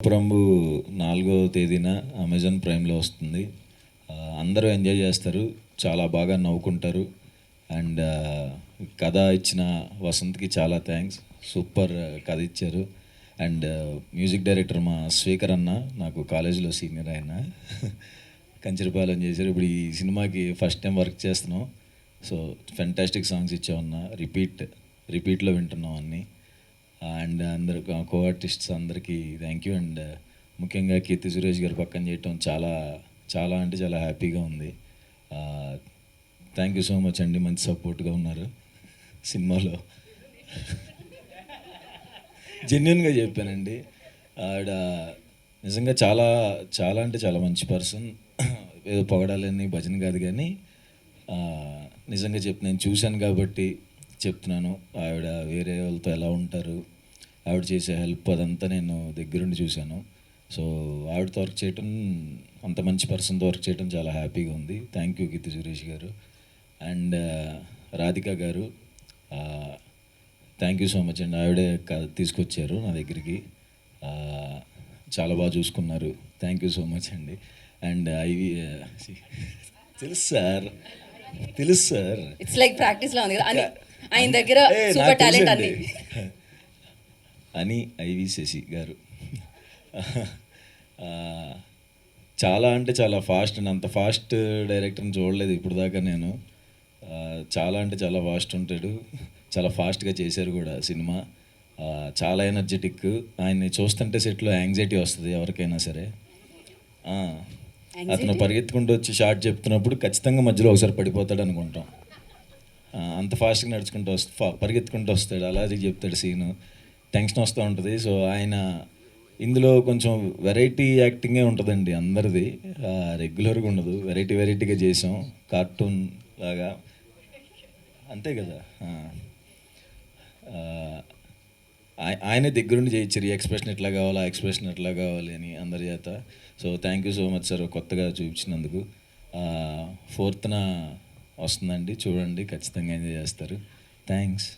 ప్రంబు 4వ తేదీన అమెజాన్ ప్రైమ్లో వస్తుంది. అందరూ ఎంజాయ్ చేస్తారు, చాలా బాగా నవ్వుకుంటారు. అండ్ కథ ఇచ్చిన వసంత్కి చాలా థ్యాంక్స్, సూపర్ కథ ఇచ్చారు. అండ్ మ్యూజిక్ డైరెక్టర్ మా స్వీకర్ అన్న, నాకు కాలేజీలో సీనియర్ ఆయన, కంచరపాలెం చేశారు. ఇప్పుడు ఈ సినిమాకి ఫస్ట్ టైం వర్క్ చేస్తున్నాం. సో ఫెంటాస్టిక్ సాంగ్స్ ఇచ్చామన్న, రిపీట్లో వింటున్నాం అన్నీ. అండ్ అందరు కో ఆర్టిస్ట్స్ అందరికీ థ్యాంక్ యూ. అండ్ ముఖ్యంగా కీర్తి సురేష్ గారు పక్కన చేయటం చాలా చాలా అంటే చాలా హ్యాపీగా ఉంది. థ్యాంక్ యూ సో మచ్ అండి, మంచి సపోర్ట్గా ఉన్నారు సినిమాలో. జెన్యున్గా చెప్పానండి. ఆవిడ నిజంగా చాలా చాలా అంటే చాలా మంచి పర్సన్. ఏదో పొగడాలని భజన కాదు, కానీ నిజంగా నేను చూశాను కాబట్టి చెప్తున్నాను. ఆవిడ వేరే వాళ్ళతో ఎలా ఉంటారు, ఆవిడ చేసే హెల్ప్ అదంతా నేను దగ్గరుండి చూశాను. సో ఆవిడతో వర్క్ చేయటం, అంత మంచి పర్సన్తో వర్క్ చేయడం చాలా హ్యాపీగా ఉంది. థ్యాంక్ యూ కీర్తి సురేష్ గారు. అండ్ రాధిక గారు, థ్యాంక్ యూ సో మచ్ అండి. ఆవిడే తీసుకొచ్చారు నా దగ్గరికి, చాలా బాగా చూసుకున్నారు. థ్యాంక్ యూ సో మచ్ అండి. అండ్ తెలుసు సార్, ఇట్స్ లైక్ ప్రాక్టీస్లో ఉంది కదా ఆయన దగ్గర సూపర్ టాలెంట్ అన్ని. అని ఐవి శశి గారు చాలా అంటే చాలా ఫాస్ట్ అండి. అంత ఫాస్ట్ డైరెక్టర్ని చూడలేదు ఇప్పుడు దాకా నేను. చాలా అంటే చాలా ఫాస్ట్ ఉంటాడు, చాలా ఫాస్ట్గా చేశారు కూడా సినిమా. చాలా ఎనర్జెటిక్. ఆయన్ని చూస్తుంటే సెట్లో యాంగ్జైటీ వస్తుంది ఎవరికైనా సరే. అతను పరిగెత్తుకుంటూ వచ్చి షార్ట్ చెప్తున్నప్పుడు ఖచ్చితంగా మధ్యలో ఒకసారి పడిపోతాడు అనుకుంటాం. అంత ఫాస్ట్గా నడుచుకుంటూ పరిగెత్తుకుంటూ వస్తాడు, అలాగే చెప్తాడు సీను. టెన్షన్ వస్తూ ఉంటుంది. సో ఆయన ఇందులో కొంచెం వెరైటీ యాక్టింగే ఉంటుందండి అందరిది, రెగ్యులర్గా ఉండదు. వెరైటీగా చేసాం, కార్టూన్ లాగా, అంతే కదా. ఆయనే దగ్గరుండి చేయించారు, ఈ ఎక్స్ప్రెషన్ ఎట్లా కావాలి, ఆ ఎక్స్ప్రెషన్ ఎట్లా కావాలి అని అందరి చేత. So thank you so much sir, కొత్తగా చూపించినందుకు. 4th వస్తుందండి, చూడండి, ఖచ్చితంగా ఎంజాయ్ చేస్తారు. థ్యాంక్స్.